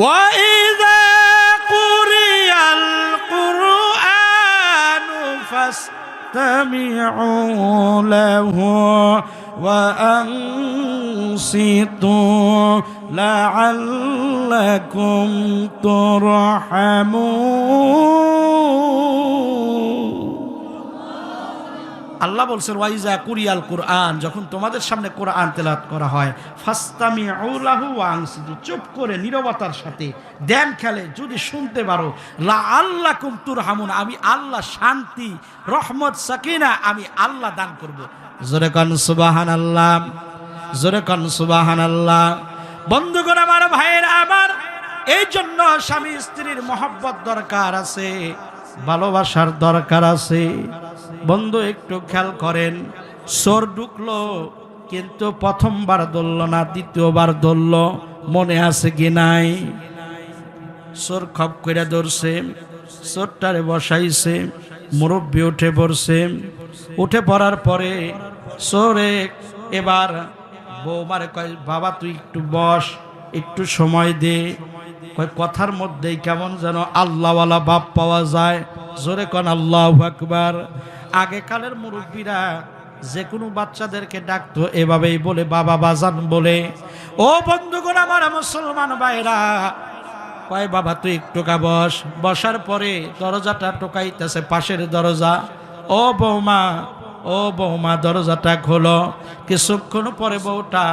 وإذا قرئ القرآن فاستمعوا له وأنصتوا لعلكم ترحمون আল্লাহ বলছেন ওয়াইজা কুরিয়াল কুরআন, যখন তোমাদের সামনে কোরআন তেলাওয়াত করা হয় ফাসতামিউ লাহু ওয়া আনসিতু, চুপ করে নীরবতার সাথে ধ্যান খেলে যদি শুনতে পারো, লাআল্লাকুম তুরহামুন, আমি আল্লাহ শান্তি রহমত সাকিনা আমি আল্লাহ দান করব। জোরে কান সুবহানাল্লাহ, জোরে কান সুবহানাল্লাহ। বন্ধুগণ আমার, ভাইয়েরা আমার, এই জন্য স্বামী স্ত্রীর মহব্বত দরকার আছে, ভালোবাসার দরকার আছে। বন্ধু একটু খেয়াল করেন, চোর ঢুকলো কিন্তু প্রথমবার ধরল না, দ্বিতীয়বার ধরল, মনে আছে কি নাই? চোর খপ করে ধরছে, চোরটারে বসাইছে, মুরব্বী উঠে পড়ছে, উঠে পড়ার পরে চোরে এবার বৌমারে কয় বাবা তুই একটু বস, একটু সময় দে। কয় কথার মধ্যেই কেমন যেন আল্লাহওয়ালা ভাব পাওয়া যায়। জোরে কোন আল্লাহু আকবার। আগেকালের মুরব্বীরা যে কোনো বাচ্চাদেরকে ডাকতো এভাবেই বলে, বাবা বাজান বলে। ও বন্ধুগণ আমার, মুসলমান ভাইরা, কয় বাবা তুই একটু বস। বসার পরে দরজাটা টোকাইতেছে, পাশের দরজা। ও বৌমা, ও বৌমা দরজাটা খোলো। কিছুক্ষণ পরে বউটা,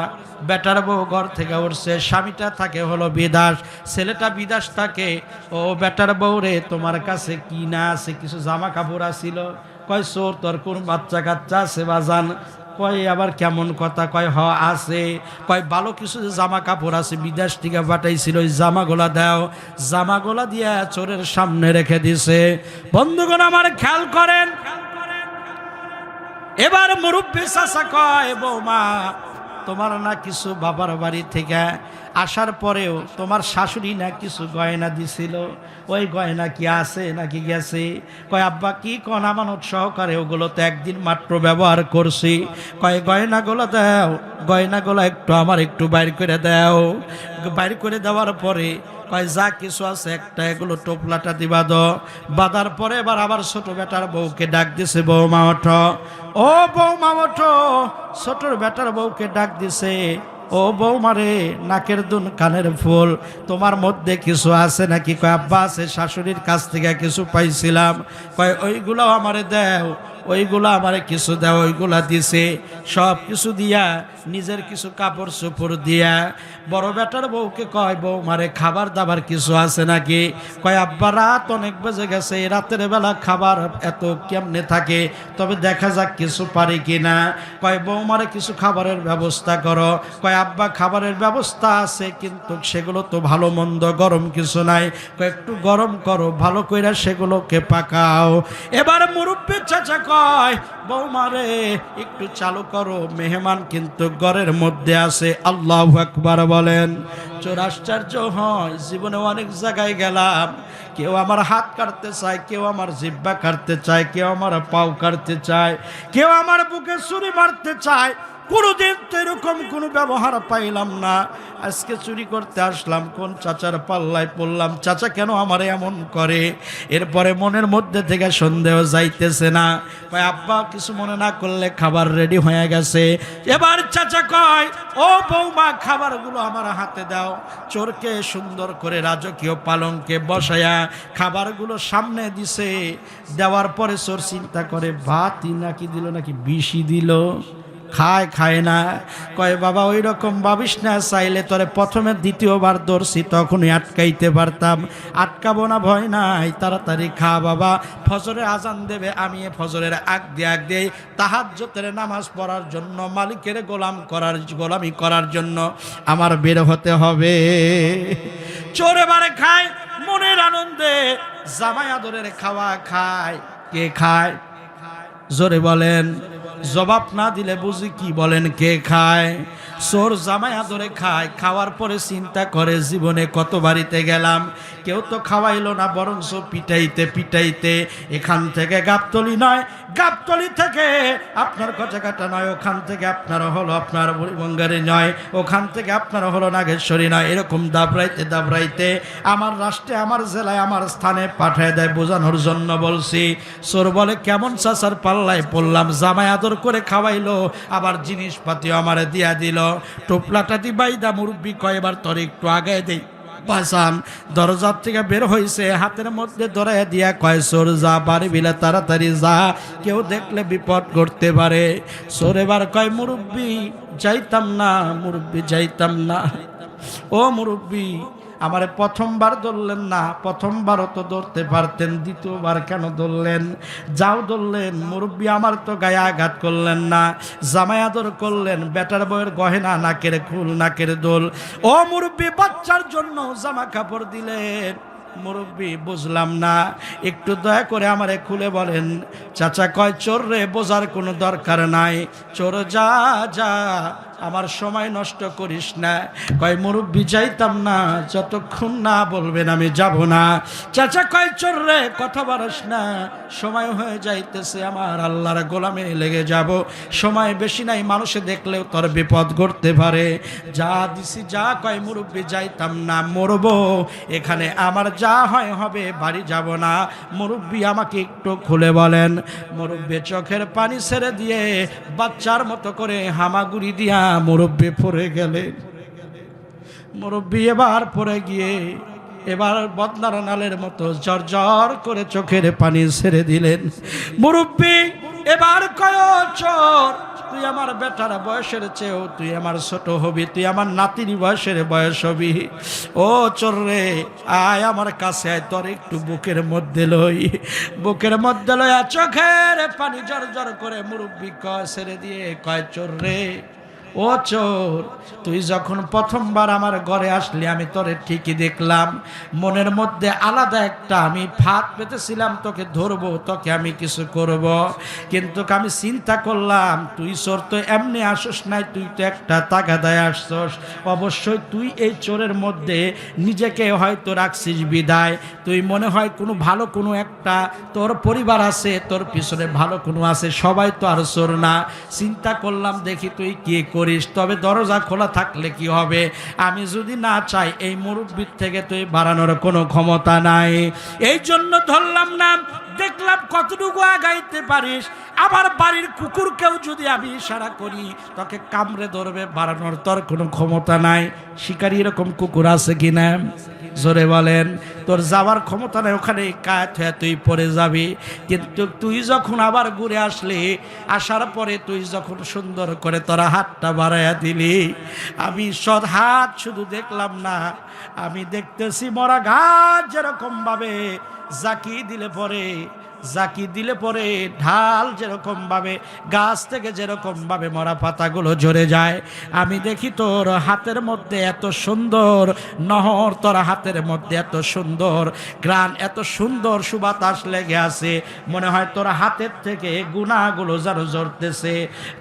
বেটার বউ ঘর থেকে উঠছে, স্বামীটা থাকে হলো বিদেশ, ছেলেটা বিদেশ থাকে। ও বেটার বউ রে, তোমার কাছে কি না আছে? কিছু জামা কাপড় আছিল। কয় চোর তোর কোন বাচ্চা কাচ্চা আছে বাজান? কয় আবার কেমন কথা? কয় হ আছে। কয় ভালো কিছু জামা কাপড় আছে, বিদেশ থেকে পাঠাইছিল, ওই জামাগুলা দাও। জামাগুলা দিয়া চোরের সামনে রেখে দিছে। বন্ধুগণ আমার খেয়াল করেন, এবার মুরব্বী চাচা কয় বৌমা তোমার না কিছু বাবার বাড়ি থেকে আসার পরেও তোমার শাশুড়ি না কিছু গয়না দিছিল, ওই গয়না কি আছে নাকি গেছে? কয় আব্বা কি কোন আমানত সহকারে, ওগুলো তো একদিন মাত্র ব্যবহার করছি। কয় গয়নাগুলো দাও, গয়নাগুলো একটু আমার একটু বাইর করে দাও। বাইর করে দেওয়ার পরে কয় যা কিছু আছে একটা এগুলো টোপলাটা দিবা দো। বাঁধার পরে এবার আবার ছোট বেটার বউকে ডাক দিছে, বৌমা ওঠো, ও বৌমা ওঠো। ছোটর বেটার বউকে ডাক দিছে, ও বৌমারে নাকের দুন কানের ফুল, তোমার মধ্যে কিছু আছে নাকি? কয় আব্বা আছে, শাশুড়ির কাছ থেকে কিছু পাইছিলাম। কয় ওইগুলাও আমারে দাও, ওইগুলা আমারে কিছু দাও। ওইগুলা দিছে, সব কিছু দিয়া নিজের কিছু কাপড় চোপড় দিয়া বড় বেটার বউকে কয় বৌমারে খাবার দাবার কিছু আছে নাকি? কয় আব্বা রাত অনেক বেজে গেছে, রাতের বেলা খাবার এত কেমনে থাকে, তবে দেখা যাক কিছু পারি কিনা। কয় বৌমারে কিছু খাবারের ব্যবস্থা করো। কয় আব্বা খাবারের ব্যবস্থা আছে, কিন্তু সেগুলো তো ভালো মন্দ গরম কিছু নাই। কয় একটু গরম করো, ভালো কইরা সেগুলোকে পাকাও। এবার মুরব্বী চাচা কয় বৌমারে একটু চালু করো, মেহমান কিন্তু ঘরের মধ্যে আছে। আল্লাহু আকবার বলেন। চোর আশ্চর্য হয়, জীবনে অনেক জায়গায় গেলাম, কেউ আমার হাত কাটতে চায়, কেউ আমার জিহ্বা কাটতে চায়, কেউ আমার পাও কাটতে চায়, কেউ আমার বুকে ছুরি মারতে চায়, কোনোদিন তো এরকম কোনো ব্যবহার পাইলাম না। আজকে চুরি করতে আসলাম, কোন চাচার পাল্লায় পড়লাম, চাচা কেন আমার এমন করে? এরপরে মনের মধ্যে থেকে সন্দেহ যাইতেছে না। কয় আব্বা কিছু মনে না করলে খাবার রেডি হয়ে গেছে। এবার চাচা কয় ও বৌমা খাবারগুলো আমার হাতে দাও। চোরকে সুন্দর করে রাজকীয় পালঙ্কে বসায়া খাবারগুলো সামনে দিছে। দেওয়ার পরে চোর চিন্তা করে ভাতই নাকি দিল নাকি বিষই দিল, খায় না। কয় বাবা ওই রকম ভাবিস না, চাইলে তোরে প্রথমে দ্বিতীয়বার ধরছি তখনই আটকাইতে পারতাম, আটকাবো না, ভয় নাই, তাড়াতাড়ি খা বাবা। ফজরের আজান দেবে, আমি ফজরের আগ দিয়ে তাহাজ্জুদের নামাজ পড়ার জন্য, মালিকের গোলামি করার জন্য আমার বের হতে হবে। চোর এবারে খায় মনের আনন্দে, জামাই আদরের খাওয়া খায়। কে খায়? জোরে বলেন। জবাব না দিলে বুঝি কি বলেন কে খায়? চোর জামাই আদরে খায়, খাওয়ার পরে চিন্তা করে জীবনে কত বাড়িতে গেলাম, কেউ তো খাওয়াইলো না, বরঞ্চ পিটাইতে পিটাইতে এখান থেকে গাবতলি নয়, গাবতলি থেকে আপনার কচাকাটা নয়, ওখান থেকে আপনার হলো আপনার বুড়িবঙ্গারি নয়, ওখান থেকে আপনার হলো নাগেশ্বরী নয়, এরকম দাবড়াইতে দাবড়াইতে আমার রাষ্ট্রে, আমার জেলায়, আমার স্থানে পাঠায় দেয়। বোঝানোর জন্য বলছি। চোর বলে কেমন চাচার পাল্লায় পড়লাম, জামাই আদর করে খাওয়াইলো, আবার জিনিসপাতিও আমারে দিয়া দিল, টোপলাটা দিবাইদা মুরব্বী কয় এবার তোর একটু আগে দেই বাসান। দরজার থেকে বের হয়েছে, হাতের মধ্যে ধরাইয়া দিয়া কয় চোর যা, বাড়ি বিলে তাড়াতাড়ি যা, কেউ দেখলে বিপদ করতে পারে। চোর এবার কয় মুরব্বী যাইতাম না, মুরব্বী যাইতাম না। ও মুরব্বী আমারে প্রথমবার ধরলেন না, প্রথমবারও তো ধরতে পারতেন, দ্বিতীয়বার কেন ধরলেন? যাও ধরলেন, মুরব্বী আমার তো গায়ে আঘাত করলেন না, জামাই আদর করলেন, বেটার বউয়ের গহেনা নাকের খুল নাকের দোল, ও মুরব্বী বাচ্চার জন্য জামা কাপড় দিলেন। মুরব্বী বুঝলাম না, একটু দয়া করে আমারে খুলে বলেন। চাচা কয় চোর রে বোঝার কোনো দরকার নাই, চোর যা যা, আমার সময় নষ্ট করিস না। কয় মুরব্বী যাইতাম না, যতক্ষণ না বলবেন আমি যাব না। চাচা কয় চোর রে কথা বাড়াস না, সময় হয়ে যাইতেছে, আমার আল্লাহর গোলামে লেগে যাব, সময় বেশি নাই, মানুষে দেখলেও তোর বিপদ ঘটতে পারে, যা দিছি যা। কয় মুরব্বী যাইতাম না, মরবো এখানে, আমার যা হয় হবে, বাড়ি যাব না। মুরব্বী আমাকে একটু খুলে বলেন। মুরব্বী চোখের পানি ছেড়ে দিয়ে বাচ্চার মতো করে হামাগুড়ি দিয়া মুরব্বী পড়ে গেলেন। মুরব্বী এবার পড়ে গিয়ে এবার বদনার নালের মতো জর্জর করে চোখের পানি ছেড়ে দিলেন। মুরব্বী এবার কয় চোর, তুই আমার বেটার বয়সের চেয়েও তুই আমার ছোট হবি, তুই আমার নাতির বয়সের বয়স হবি। ও চোর রে আয় আমার কাছে আয়, তোর একটু বুকের মধ্যে লই। বুকের মধ্যে লইয়া চোখের পানি জর্জর করে মুরব্বী কয় ছেড়ে দিয়ে কয় চোর রে, ও চোর, তুই যখন প্রথমবার আমার ঘরে আসলি আমি তোরে ঠিকই দেখলাম, মনের মধ্যে আলাদা একটা আমি ফাঁদ পেতেছিলাম, তোকে ধরবো, তোকে আমি কিছু করব, কিন্তু আমি চিন্তা করলাম তুই চোর তো এমনি আসস নাই, তুই তো একটা তাগাদায় আসছস, অবশ্যই তুই এই চোরের মধ্যে নিজেকে হয়তো রাখছিস বিদায়, তুই মনে হয় কোনো ভালো কোনো একটা তোর পরিবার আছে, তোর পিছনে ভালো কোনো আছে, সবাই তো আর চোর না। চিন্তা করলাম দেখি তুই কি করিস, তবে দরজা খোলা থাকলে কি হবে, আমি যদি না চাই এই মুরব্বির থেকে তুই বাড়ানোর কোনো ক্ষমতা নাই, এই জন্য ধরলাম না, দেখলাম কতটুকু আগাইতে পারিস, আবার বাড়ির কুকুরকেও যদি আমি ইশারা করি তোকে কামড়ে ধরবে, বাড়ানোর তোর কোনো ক্ষমতা নাই। শিকারী এরকম কুকুর আছে কিনা জোরে বলেন? তোর যাওয়ার ক্ষমতা নেই, ওখানে কাত হয়ে তুই পড়ে যাবি। কিন্তু তুই যখন আবার ঘুরে আসলি, আসার পরে তুই যখন সুন্দর করে তোরা হাতটা বাড়াইয়া দিলি, আমি সৎ হাত শুধু দেখলাম না, আমি দেখতেছি মরা গাছ যেরকম ভাবে জাকি দিলে পরে ঢাল যেরকম ভাবে গাছ থেকে যেরকম ভাবে মরা পাতাগুলো ঝরে যায়, আমি দেখি তোর হাতের মধ্যে এত সুন্দর নহর, তোর হাতের মধ্যে এত সুন্দর গ্রান, এত সুন্দর সুবাতাস লেগে আছে, মনে হয় তোর হাতের থেকে গুনাহগুলো যেন ঝরতেছে।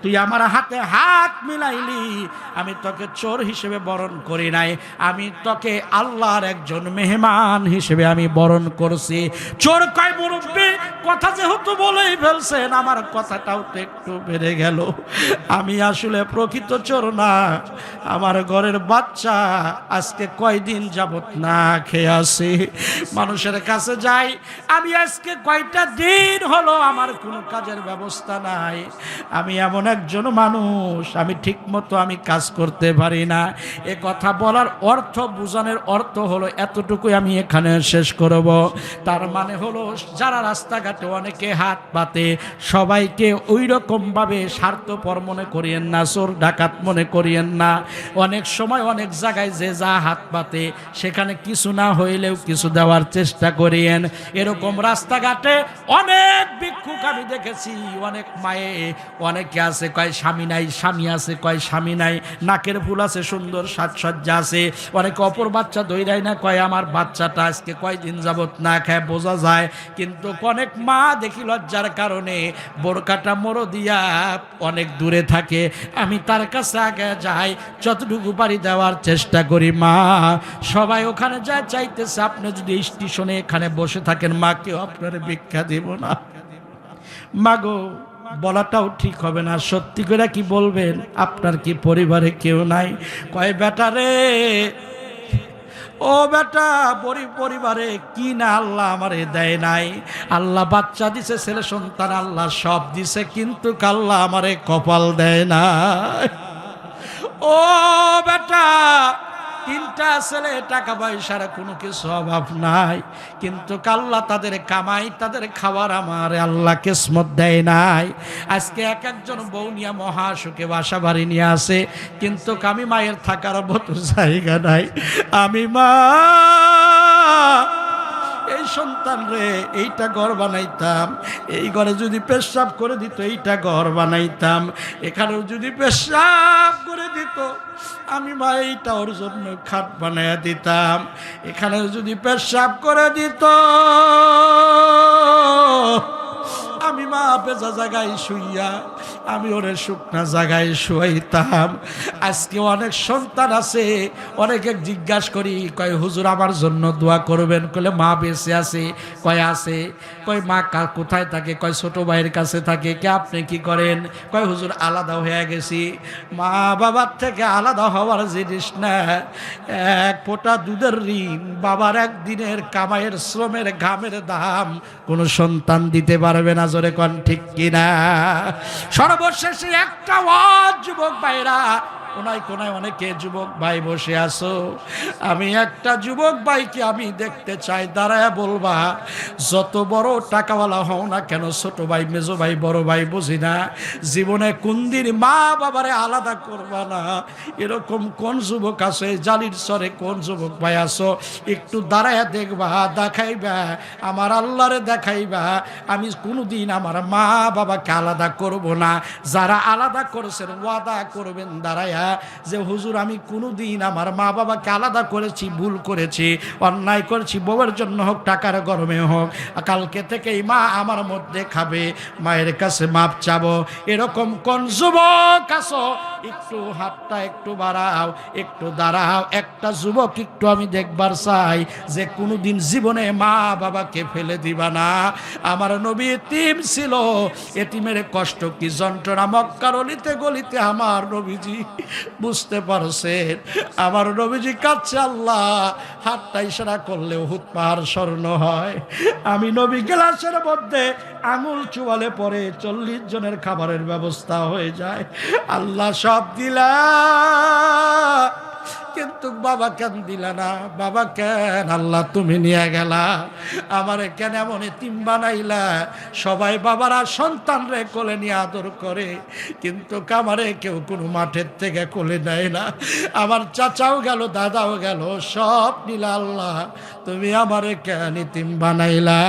তুই আমার হাতে হাত মিলাইলি, আমি তোকে চোর হিসেবে বরণ করি নাই, আমি তোকে আল্লাহর একজন মেহমান হিসেবে আমি বরণ করছি। চোর কয় মুরব্বী কথা যেহেতু বলেই ফেলছেন, আমার কথাটাও তো একটু বেড়ে গেল, আমি আসলে প্রকৃত চোর না, আমার ঘরের বাচ্চা আজকে কয়দিন যাবত না খেয়ে আসে, মানুষের কাছে যাই, আমি আজকে কয়টা দিন হলো আমার কোনো কাজের ব্যবস্থা নাই, আমি এমন একজন মানুষ, আমি ঠিক মতো আমি কাজ করতে পারি না। এ কথা বলার অর্থ, বুঝানোর অর্থ হলো এতটুকুই আমি এখানে শেষ করব। তার মানে হলো যারা রাস্তাঘাটে অনেকে হাত পাতে, সবাইকে ওই রকম ভাবে স্বার্থপর মনে করিয়েন না, চোর ডাকাত মনে করিয়েন না। অনেক সময় অনেক জায়গায় যে যা হাত পাতে সেখানে কিছু না হইলেও কিছু কিছু দেওয়ার চেষ্টা করিয়েন। এরকম রাস্তাঘাটে অনেক ভিক্ষুক আমি দেখেছি, অনেক মায়ে অনেকে আছে কয় স্বামী নাই, স্বামী আছে কয় স্বামী নাই, নাকের ফুল আছে, সুন্দর সাজসজ্জা আছে, অনেকে অপর বাচ্চা দইরাই না কয় আমার বাচ্চাটা আজকে কয়দিন যাবত না খায়, বোঝা যায়। কিন্তু অনেক মা দেখি লজ্জার কারণে বোরকাটা মোড়ো দিয়া অনেক দূরে থাকে। আমি তার কাছে আগে যাই, যতটুকু পারি দেওয়ার চেষ্টা করি। মা সবাই ওখানে যায় চাইতেছে, আপনি যদি স্টেশনে এখানে বসে থাকেন মা কেউ আপনার ভিক্ষা দিব না। মাগো বলাটাও ঠিক হবে না, সত্যি করে কি বলবেন? আপনার কি পরিবারে কেউ নাই? কয় বেটা রে, ও বেটা, পরিবারে কি না আল্লাহ আমারে দেয় নাই? আল্লাহ বাচ্চা দিছে, ছেলে সন্তান আল্লাহ সব দিছে, কিন্তু আল্লাহ আমারে কপাল দেয় না। ও বেটা, তিনটা ছেলে, টাকা পয়সার কোনো কিছু অভাব নাই, কিন্তু আল্লাহ তাদের কামাই, তাদের খাবার আমার আল্লাহ কিসমত দেয় নাই। আজকে এক একজন বউ নিয়ে মহাসুখে বাসা বাড়ি নিয়ে আসে, কিন্তু আমি মায়ের থাকার মতো জায়গা নাই। আমি মা এই সন্তান রে এইটা ঘর বানাইতাম, এই ঘরে যদি পেশাব করে দিত এইটা ঘর বানাইতাম, এখানেও যদি পেশাব করে দিত আমি মা এইটা ওর জন্য খাট বানাইয়া দিতাম, এখানেও যদি পেশাব করে দিত আমি মা বেজা জায়গায় শুইয়া আমি ওরে শুকনা জায়গায় শুয়াইতাম। আজকে অনেক সন্তান আছে, অনেকে জিজ্ঞাসা করি, কয় হুজুর আমার জন্য দোয়া করবেন, কলে মা বেঁচে আছে? কয় আছে। কয় মা কোথায় থাকে? কয় ছোট ভাইয়ের কাছে থাকে। কে আপনি কি করেন? কয় হুজুর আলাদা হয়ে গেছি। মা বাবার থেকে আলাদা হওয়ার জিনিস না, এক ফোঁটা দুধের ঋণ, বাবার একদিনের কামাইয়ের শ্রমের ঘামের দাম কোনো সন্তান দিতে পারবে না। জোরে কোন ঠিক কিনা? সর্বশেষে একটা ওয়াজ যুবক ভাইরা, কোনায় কোনায় অনেকে যুবক ভাই বসে আছো, আমি একটা যুবক ভাইকে আমি দেখতে চাই, দাঁড়ায় বলবা, যত বড় টাকাওয়ালা হও না কেন, ছোট ভাই মেজো ভাই বড় ভাই বুঝি না, জীবনে কোনদিন মা বাবারে আলাদা করবা না। এরকম কোন যুবক আছে? জালির চরে কোন যুবক ভাই আছো? একটু দাঁড়ায় দেখবা, দেখাইবা, আমার আল্লাহরে দেখাইবা, আমি কোনোদিন আমার মা বাবাকে আলাদা করব না। যারা আলাদা করেছেন ওয়াদা করবেন দাঁড়ায়া যে হুজুর আমি কোনোদিন আমার মা বাবাকে আলাদা করেছি, ভুল করেছি, অন্যায় করেছি, বউয়ের জন্য হোক টাকার গরমে হোক, কালকে থেকেই মা আমার মধ্যে খাবে, মায়ের কাছে মাপ চাবো। এরকম কোন যুবক আছো? একটু হাতটা একটু বাড়াও, একটু দাঁড়াও। একটা যুবক একটু আমি দেখবার চাই যে কোনোদিন জীবনে মা বাবাকে ফেলে দিবা না। আমার নবী এতিম ছিল, এতিমের কষ্ট কি যন্ত্রণা মক্কার অলিতে গলিতে আমার নবীজি বুঝতে পারছেন। আমার নবীজি কাছে আল্লাহ হাতটা ইশারা করলে উহুদ পাহাড় স্বর্ণ হয়। আমি নবী গ্লাসের মধ্যে আঙুল চুয়ালে পরে 40 জনের খাবারের ব্যবস্থা হয়ে যায়। আল্লাহ সব দিলা, কিন্তু বাবা কেন দিলা না? বাবা কেন আল্লাহ তুমি নিয়ে গেলা? আমারে কেন এমন এতিম বানাইলা? সবাই বাবারা সন্তান রে কোলে নিয়ে আদর করে, কিন্তু আমারে কেউ কোনো মাঠের থেকে কোলে নেয় না। আমার চাচাও গেল, দাদাও গেল, সব নিলা আল্লাহ, তুমি আমারে কেন এতিম বানাইলা?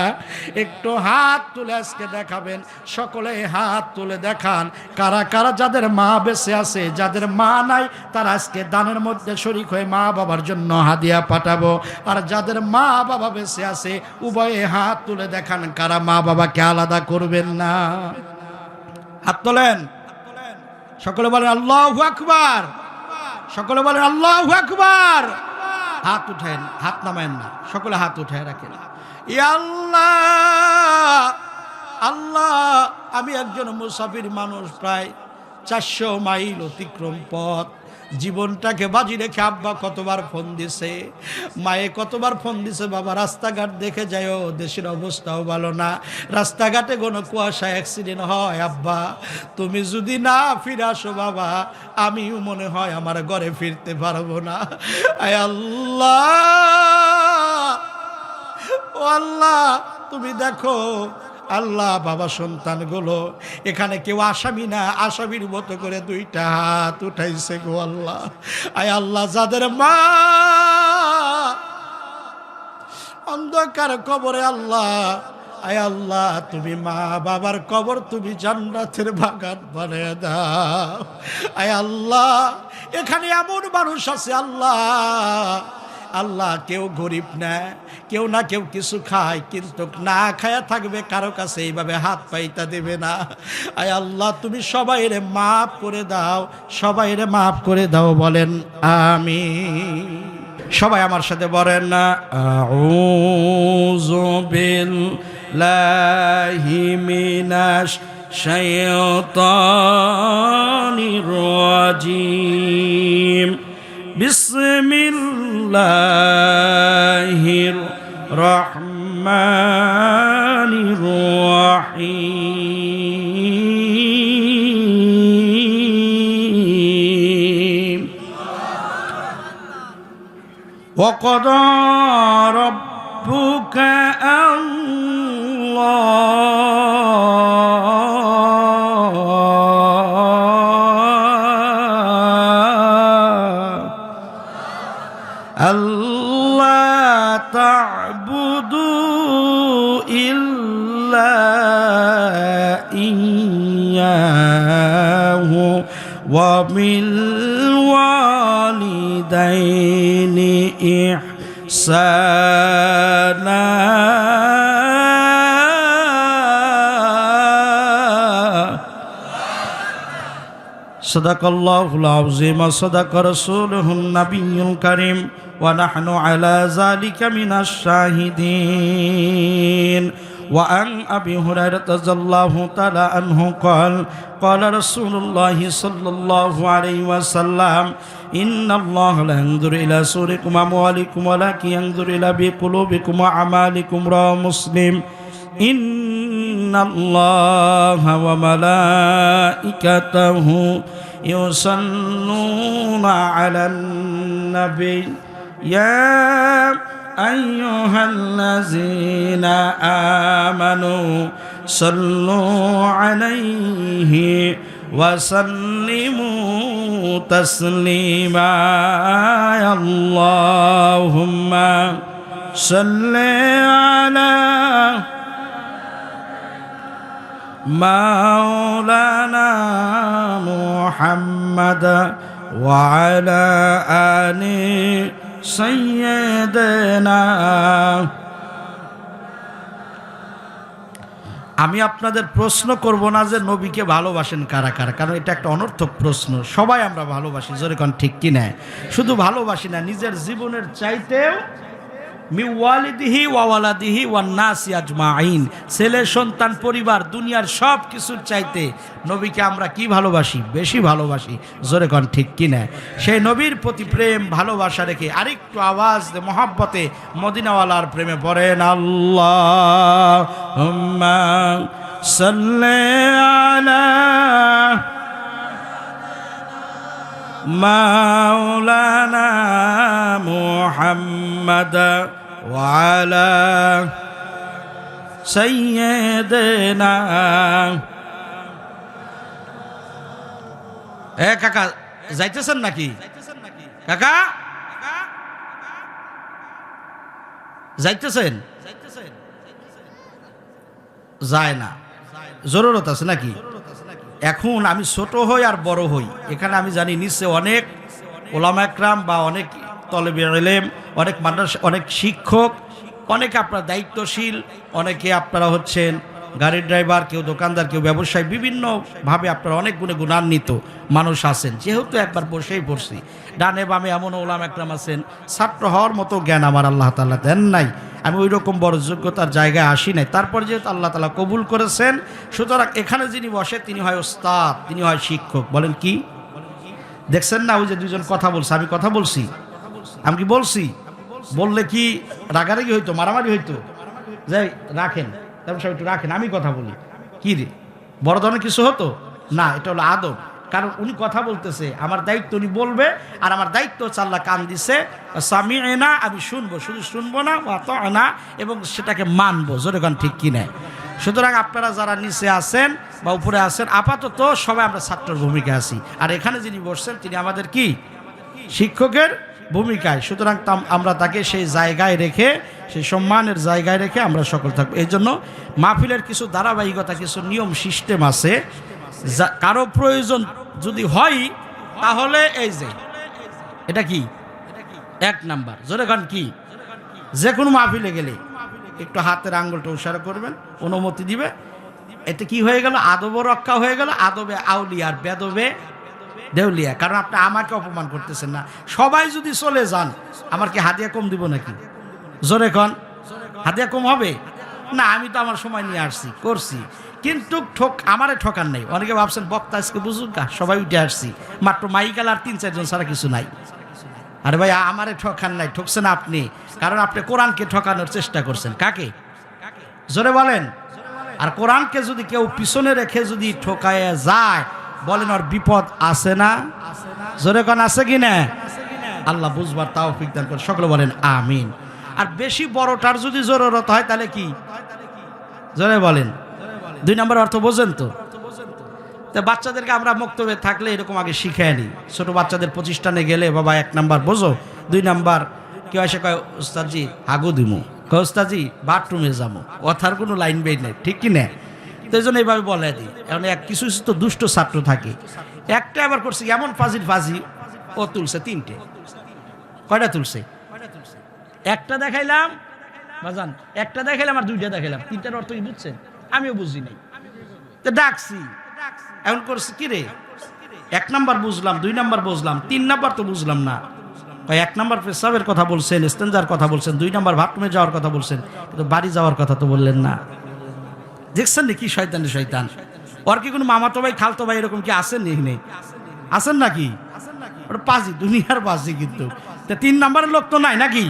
একটু হাত তুলে আজকে দেখাবেন, সকলে হাত তুলে দেখান কারা কারা যাদের মা বেঁচে আছে, যাদের মা নাই তারা আজকে দানের মধ্যে শরীক হয়ে মা বাবার জন্য হাদিয়া পাঠাবো। আর যাদের মা বাবা বেঁচে আছে উভয়ে হাত তুলে দেখান কারা মা বাবাকে আলাদা করবেন না। হাত তোলেন, সকলে বলেন আল্লাহু আকবার, সকলে বলেন আল্লাহু আকবার। হাত উঠেন, হাত নামায়েন না, সকলে হাত উঠে রাখেন। ইয়া আল্লাহ, আল্লাহ, আমি একজন মুসাফির মানুষ, প্রায় 400 মাইল অতিক্রম পথ, জীবনটাকে বাজি রেখে আব্বা কতবার ফোন দিছে, মায়ে কতবার ফোন দিছে, বাবা রাস্তাঘাট দেখে যাও, দেশের অবস্থাও ভালো না, রাস্তাঘাটে কোনো কুয়াশা অ্যাক্সিডেন্ট হয়, আব্বা তুমি যদি না ফিরে আসো বাবা আমিও মনে হয় আমার ঘরে ফিরতে পারবো না। আয় আল্লাহ, ও আল্লাহ তুমি দেখো। আল্লাহ বাবা সন্তানগুলো এখানে কেউ আসামি না, আসামির মতো করে 2টা হাত উঠাইছে গো আল্লাহ। আয় আল্লাহ যাদের মা অন্ধকার কবরে আল্লাহ, আয় আল্লাহ তুমি মা বাবার কবর তুমি জান্নাতের বাগান বানিয়ে দাও। আয় আল্লাহ এখানে এমন মানুষ আছে আল্লাহ, আল্লাহ কেউ গরিব না, কেউ না কেউ কিছু খায়, কিন্তু না খায়া থাকবে, কারো কাছে এইভাবে হাত পাইতা দেবে না। আয় আল্লাহ তুমি সবাইরে মাফ করে দাও, সবাইরে মাফ করে দাও, বলেন আমিন। সবাই আমার সাথে বলেন না, আউযু বিল্লাহি মিনাশ শাইতানির রাজিম, বিসমিল্লাহির রহমানির রহিম। وقضى ربك ألا تعبدوا إلا إياه وبالوالدين إحسانا صدق الله العظيم وصدق رسوله النبي الكريم ونحن على ذلك من الشاهدين. وعن أبي هريرة رضي الله تعالى عنه قال قال رسول الله صلى الله عليه وسلم إن الله لا ينظر إلى صوركم وأموالكم ولكن ينظر إلى بقلوبكم وأعمالكم. رواه مسلم. إن الله وملائكته يصلون على النبي يا أيها الذين آمنوا صلوا عليه وسلموا تسليما. اللهم صل على مولانا محمد وعلى آل سيدنا. আমি আপনাদের প্রশ্ন করব না যে নবীকে ভালোবাসেন কারা কারা, কারণ এটা একটা অনর্থক প্রশ্ন। সবাই আমরা ভালোবাসি, জোরে কোন ঠিক কি না? শুধু ভালোবাসি না, নিজের জীবনের চাইতেও মিওয়ালিদিহি ওয়াওয়ালাদিহি ওয়ান্নাসি আজমাইন, ছেলে সন্তান পরিবার দুনিয়ার সব কিছুর চাইতে নবীকে আমরা কি ভালোবাসি? বেশি ভালোবাসি, জোরে কোন ঠিক কি না? সেই নবীর প্রতি প্রেম ভালোবাসা রেখে আরেকটু আওয়াজ দে মহাব্বতে মদিনাওয়ালার প্রেমে পড়েন আল্লাহুম্মা সাল্লি আলা মাওলানা মুহাম্মদ ওয়া আলা সাইয়্যিদিনা। এ কাকা যাইতেছেন নাকি? কাকা যাইতেছেন? যায় না, জরুরত আছে নাকি? এখন আমি ছোট হই আর বড় হই, এখানে আমি জানি নিচে অনেক ওলামা একরাম বা অনেক তলেবে ইলম, অনেক মানুষ, অনেক শিক্ষক, অনেকে আপনারা দায়িত্বশীল, অনেকে আপনারা হচ্ছেন গাড়ির ড্রাইভার, কেউ দোকানদার, কেউ ব্যবসায়ী, বিভিন্নভাবে আপনারা অনেক গুণে গুণান্বিত মানুষ আছেন। যেহেতু একবার বসেই পড়ছি, ডানে বামে এমন ওলামা একরাম আছেন, ছাত্র হওয়ার মতো জ্ঞান আমার আল্লাহ তাআলা দেন নাই, আমি ওই রকম বড় যোগ্যতার জায়গায় আসি নাই। তারপর যেহেতু আল্লাহ তাআলা কবুল করেছেন, সুতরাং এখানে যিনি বসে তিনি হয় ওস্তাদ, তিনি হয় শিক্ষক। বলেন কি? দেখছেন না ওই যে দুজন কথা বলছে, আমি কথা বলছি, আমি কি বলছি? বললে কি রাগারাগি হইতো, মারামারি হইতো? যাই রাখেন, তারপর সব একটু রাখেন, আমি কথা বলি। কি রে বড় ধরনের কিছু হতো না, এটা হলো আদব। কারণ উনি কথা বলতেছে, আমার দায়িত্ব উনি বলবে, আর আমার দায়িত্ব হচ্ছে আল্লাহ কান দিছে সামি'না, আমি শুনবো, শুধু শুনবো না, ওয়া আতা'না, এবং সেটাকে মানবো, জোরে গান ঠিক কি না? সুতরাং আপনারা যারা নিচে আছেন বা উপরে আছেন, আপাতত সবাই আমরা ছাত্রের ভূমিকা আছি, আর এখানে যিনি বসছেন তিনি আমাদের কি শিক্ষকের ভূমিকায়। সুতরাং আমরা তাকে সেই জায়গায় রেখে, সেই সম্মানের জায়গায় রেখে আমরা সকল থাকবো। এই জন্য মাহফিলের কিছু ধারাবাহিকতা, কিছু নিয়ম সিস্টেম আছে। কারো প্রয়োজন যদি হয় তাহলে এই যে এটা কি 1 নাম্বার, জোরে গান কি, যে কোনো মাহফিলে গেলে একটু হাতের আঙ্গুলটা উসারা করবেন, অনুমতি দিবে। এতে কি হয়ে গেল? আদব রক্ষা হয়ে গেল, আদবে আউলিয়ার বেদবে দেউলিয়া। কারণ আপনি আমাকে অপমান করতেছেন না। সবাই যদি চলে যান, আমার কি হাদিয়া কম দিব নাকি? জোরে কন, হাদিয়া কম হবে না? আমি তো আমার সময় নিয়ে আসছি, করছি, কিন্তু আমারে ঠকান নাই। অনেকে ভাবছেন বক্তা আজকে বুঝুক গা, সবাই উঠে আসছি, মাত্র মাইকাল আর 3-4 জন ছাড়া কিছু নাই। আরে ভাই, আমারে ঠকান নাই, ঠকছেন আপনি। কারণ আপনি কোরআনকে ঠকানোর চেষ্টা করছেন। কাকে? জোরে বলেন। আর কোরআনকে যদি কেউ পিছনে রেখে যদি ঠকায় যায়, বলেন ওর বিপদ আছে না? জোরে কোন আছে কি না? আল্লাহ বুঝবার তৌফিক দান করে, সকলে বলেন আমিন। আর বেশি বড়টার যদি জরুরত হয় তাহলে কি? জোরে বলেন। 2 নম্বর অর্থ বোঝেন তো? বাচ্চাদেরকে আমরা মক্তবে থাকলে এরকম আগে শিখাই নি। ছোট বাচ্চাদের প্রতিষ্ঠানে গেলে, বাবা 1 নাম্বার বোঝো, 2 নাম্বার কেউ এসে কয় ওস্তাদজি হাগু দিমু, কয় ওস্তাদজি বাথরুমে যাবো, কথার কোনো লাইন বেই নেই, ঠিক কি না? তো এই জন্য এইভাবে বলে দিই। এখন কিছু কিছু তো দুষ্ট ছাত্র থাকে, একটা আবার করছে এমন ফাজি ও তুলছে 3টে। কয়টা তুলছে? একটা দেখাইলাম বাজান, একটা দেখাইলাম আর 2টা দেখাইলাম, 3টার অর্থ কি বুঝছেন? আমিও বুঝি নাই, তো ডাকছি। এখন করছে কি রে, 1 নাম্বার বুঝলাম, 2 নাম্বার বুঝলাম, 3 নাম্বার তো বুঝলাম না। 1 নাম্বার পেশাবের কথা বলছেন, ইস্তেঞ্জার কথা বলছেন, 2 নাম্বার বাথরুমে যাওয়ার কথা বলছেন, কিন্তু বাড়ি যাওয়ার কথা তো বললেন না। দেখছেন নাকি শয়তানের শয়তান? ওর কি কোনো মামাতো ভাই, খালতো ভাই এরকম কি আছেন? নেই, আছেন নাকি? ওটা পাজি, দুনিয়ার পাজি। কিন্তু 3 নাম্বারের লোক তো নাই নাকি?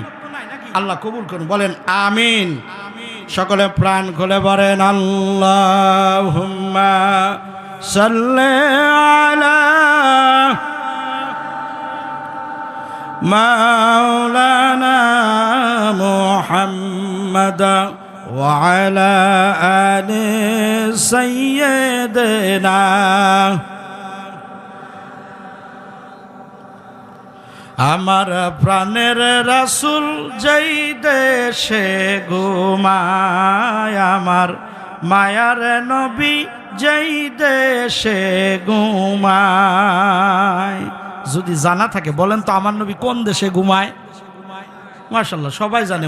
আল্লাহ কবুল করুন, বলেন আমিন। সকলে প্রাণ খুলে বলেন আল্লাহুম্মা সাল্লি আলা মাওলানা মুহাম্মাদ ওয়া আলা আলি সাইয়্যিদিনা। আমার প্রাণের রাসূল যেই দেশে ঘুমায়, আমার মায়ার নবী যেই দেশে ঘুমায়। যদি জানা থাকে বলেন তো, আমার নবী কোন দেশে ঘুমায়? মাশাআল্লাহ, সবাই জানে।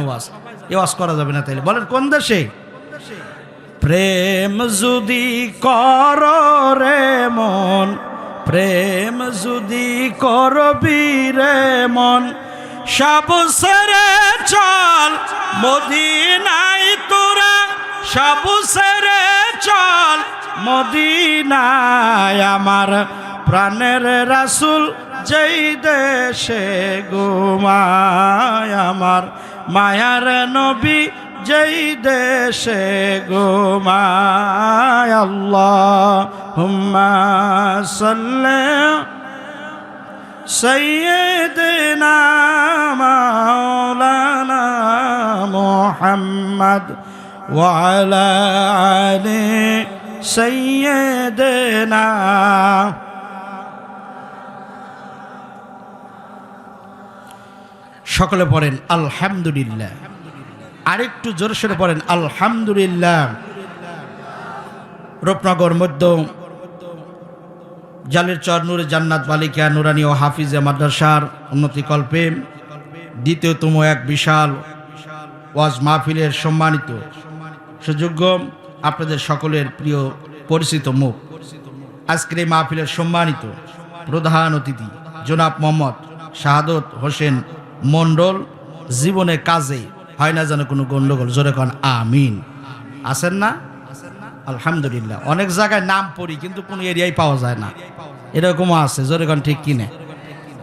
ওয়াজ করা যাবে না তাইলে বলেন কোন দেশে? প্রেম যদি করো রে মন, প্রেম যদি করবি রে মন, সব ছেড়ে চল মদিনায় তোরা, সব ছেড়ে চল মদিনায়। আমার প্রাণের রাসূল যেই দেশে ঘুমায়, আমার মায়ার নবী যেই দেশে ঘুমায়। আল্লাহুম্মা সাল্লি সাইয়্যিদিনা মাওলানা মুহাম্মদ ওয়া আলা আলি সাইয়্যিদিনা। সকলে পড়েন আলহামদুলিল্লাহ। আরেকটু জোরে সোরে পড়েন আলহামদুলিল্লাহ। রূপনগর মধ্য জালের চর নূরে জান্নাত বালিকা নুরানি ও হাফিজে মাদ্রাসার উন্নতিকল্পে দ্বিতীয়তম এক বিশাল ওয়াজ মাহফিলের সম্মানিত সুযোগ্য, আপনাদের সকলের প্রিয় পরিচিত মুখ, আজকের এই মাহফিলের সম্মানিত প্রধান অতিথি জনাব মোহাম্মদ শাহাদত হোসেন মণ্ডল। জীবনে কাজে হয় না যেন কোনো গন্ডগোল, জোরে কোন আমিন। আছেন না? আলহামদুলিল্লাহ। অনেক জায়গায় নাম পড়ি কিন্তু কোনো এরিয়ায় পাওয়া যায় না, এরকমও আছে, জোরে কোন ঠিক কিনে।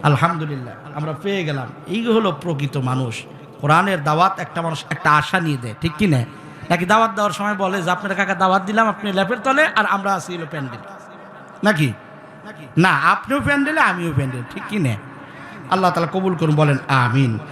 আলহামদুলিল্লাহ আমরা পেয়ে গেলাম। এই হলো প্রকৃত মানুষ। কোরআনের দাওয়াত একটা মানুষ একটা আশা নিয়ে দেয়, ঠিক কিনে? নাকি দাওয়াত দেওয়ার সময় বলে যে আপনার কাকা দাওয়াত দিলাম, আপনি ল্যাপের তলে আর আমরা আছি হলো প্যান্ডেল, নাকি? না, আপনিও প্যান্ডেলে আমিও প্যান্ডেল, ঠিক কিনে? আল্লাহ তাআলা কবুল করুন, বলেন আমিন।